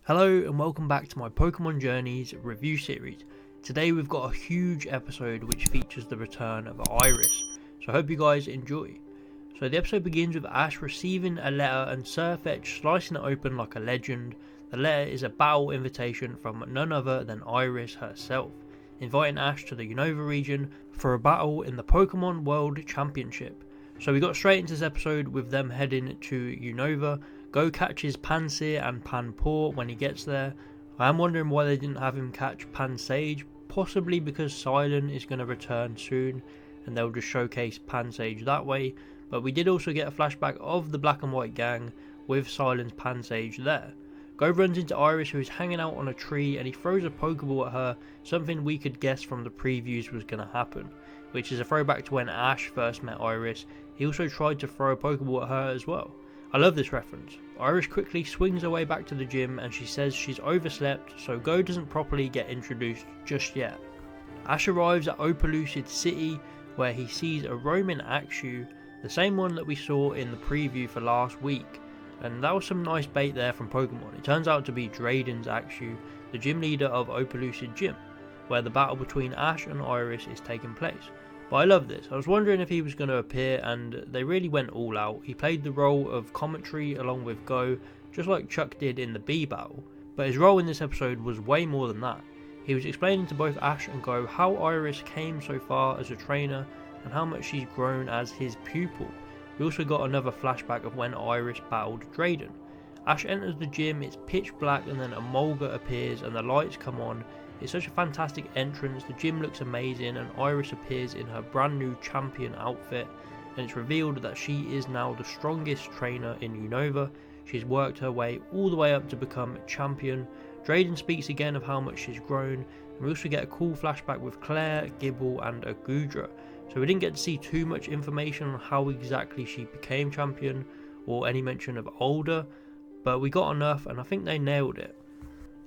Hello and welcome back to my Pokemon Journeys review series. Today we've got a huge episode which features the return of Iris, so I hope you guys enjoy. So the episode begins with Ash receiving a letter and Sirfetch'd slicing it open like a legend. The letter is a battle invitation from none other than Iris herself, inviting Ash to the Unova region for a battle in the Pokemon World Championship. So we got straight into this episode with them heading to Unova. Go catches Pansir and Panpour when he gets there. I am wondering why they didn't have him catch Pansage, possibly because Silent is going to return soon and they'll just showcase Pansage that way, but we did also get a flashback of the Black and White gang with Silent's Pansage there. Go runs into Iris, who is hanging out on a tree, and he throws a Pokeball at her, something we could guess from the previews was going to happen, which is a throwback to when Ash first met Iris. He also tried to throw a Pokeball at her as well. I love this reference. Iris quickly swings her way back to the gym and she says she's overslept, so Go doesn't properly get introduced just yet. Ash arrives at Opelucid City where he sees a roaming Axew, the same one that we saw in the preview for last week, and that was some nice bait there from Pokemon. It turns out to be Drayden's Axew, the gym leader of Opelucid Gym, where the battle between Ash and Iris is taking place. But I love this. I was wondering if he was going to appear, and they really went all out. He played the role of commentary along with Go, just like Chuck did in the Bee battle, but his role in this episode was way more than that. He was explaining to both Ash and Go how Iris came so far as a trainer and how much she's grown as his pupil. We also got another flashback of when Iris battled Drayden. Ash enters the gym, it's pitch black, and then a Mulga appears and the lights come on. It's such a fantastic entrance, the gym looks amazing, and Iris appears in her brand new champion outfit, and it's revealed that she is now the strongest trainer in Unova. She's worked her way all the way up to become champion. Drayden speaks again of how much she's grown, and we also get a cool flashback with Claire, Gibble and a Goodra. So we didn't get to see too much information on how exactly she became champion, or any mention of older, but we got enough and I think they nailed it.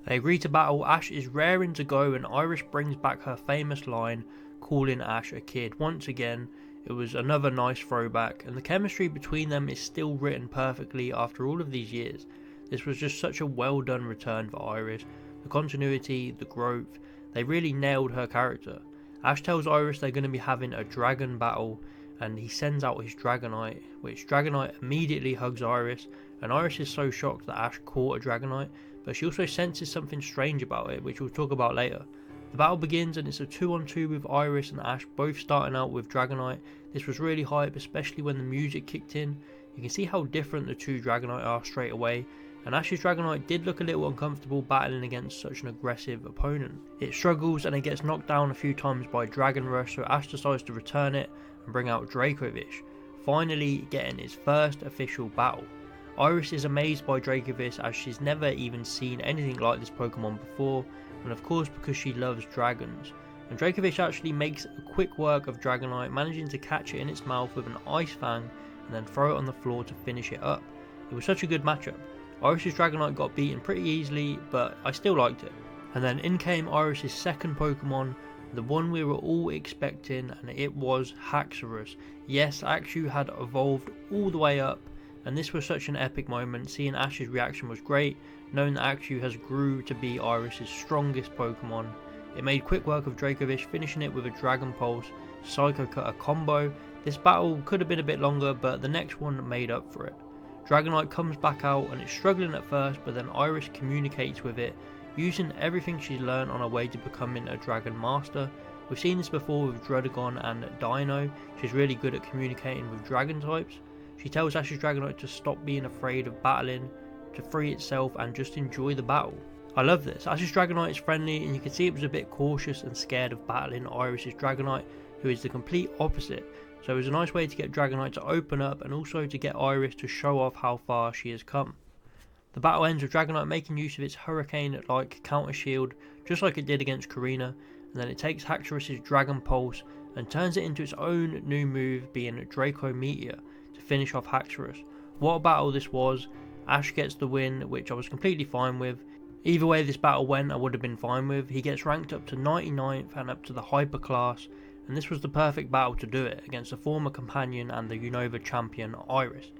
They agree to battle. Ash is raring to go and Iris brings back her famous line, calling Ash a kid. Once again, it was another nice throwback, and the chemistry between them is still written perfectly after all of these years. This was just such a well done return for Iris. The continuity, the growth, they really nailed her character. Ash tells Iris they're going to be having a dragon battle, and he sends out his Dragonite, which Dragonite immediately hugs Iris, and Iris is so shocked that Ash caught a Dragonite, but she also senses something strange about it, which we'll talk about later. The battle begins and it's a 2-on-2 with Iris and Ash both starting out with Dragonite. This was really hype, especially when the music kicked in. You can see how different the two Dragonite are straight away, and Ash's Dragonite did look a little uncomfortable battling against such an aggressive opponent. It struggles and it gets knocked down a few times by Dragon Rush, so Ash decides to return it and bring out Dracovish, finally getting his first official battle. Iris is amazed by Dracovish as she's never even seen anything like this Pokemon before, and of course because she loves dragons. And Dracovish actually makes a quick work of Dragonite, managing to catch it in its mouth with an Ice Fang and then throw it on the floor to finish it up. It was such a good matchup. Iris's Dragonite got beaten pretty easily, but I still liked it. And then in came Iris's second Pokemon, the one we were all expecting, and it was Haxorus. Yes, Axew had evolved all the way up, and this was such an epic moment. Seeing Ash's reaction was great, knowing that Axew has grew to be Iris's strongest Pokemon. It made quick work of Dracovish, finishing it with a Dragon Pulse, Psycho Cutter combo. This battle could have been a bit longer, but the next one made up for it. Dragonite comes back out and it's struggling at first, but then Iris communicates with it, using everything she's learned on her way to becoming a Dragon Master. We've seen this before with Druddigon and Dino. She's really good at communicating with Dragon types. She tells Ash's Dragonite to stop being afraid of battling, to free itself and just enjoy the battle. I love this. Ash's Dragonite is friendly, and you can see it was a bit cautious and scared of battling Iris's Dragonite, who is the complete opposite. So it was a nice way to get Dragonite to open up and also to get Iris to show off how far she has come. The battle ends with Dragonite making use of its Hurricane-like counter shield, just like it did against Karina, and then it takes Haxorus' Dragon Pulse and turns it into its own new move, being Draco Meteor, to finish off Haxorus. What a battle this was. Ash gets the win, which I was completely fine with. Either way this battle went, I would have been fine with. He gets ranked up to 99th and up to the Hyper class, and this was the perfect battle to do it against a former companion and the Unova champion Iris.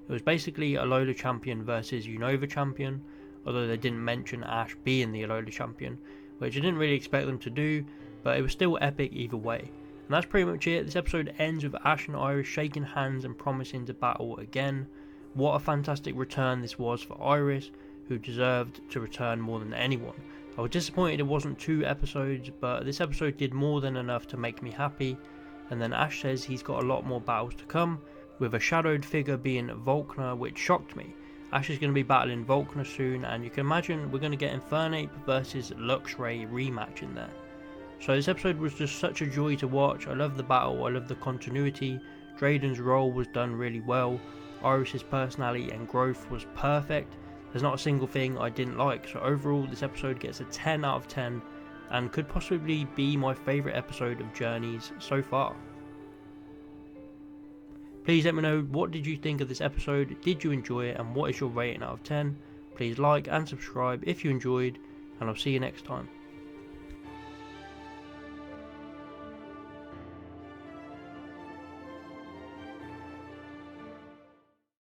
It was basically a Alola champion versus Unova champion. although they didn't mention Ash being the Alola champion, which I didn't really expect them to do, but it was still epic either way. And that's pretty much it. This episode ends with Ash and Iris shaking hands and promising to battle again. What a fantastic return this was for Iris, who deserved to return more than anyone. I was disappointed it wasn't 2 episodes, but this episode did more than enough to make me happy. And then Ash says he's got a lot more battles to come, with a shadowed figure being Volkner, which shocked me. Ash is going to be battling Volkner soon, and you can imagine we're going to get Infernape versus Luxray rematch in there. So this episode was just such a joy to watch. I love the battle, I love the continuity, Drayden's role was done really well, Iris's personality and growth was perfect. There's not a single thing I didn't like, so overall this episode gets a 10 out of 10 and could possibly be my favourite episode of Journeys so far. Please let me know, what did you think of this episode, did you enjoy it, and what is your rating out of 10? Please like and subscribe if you enjoyed, and I'll see you next time.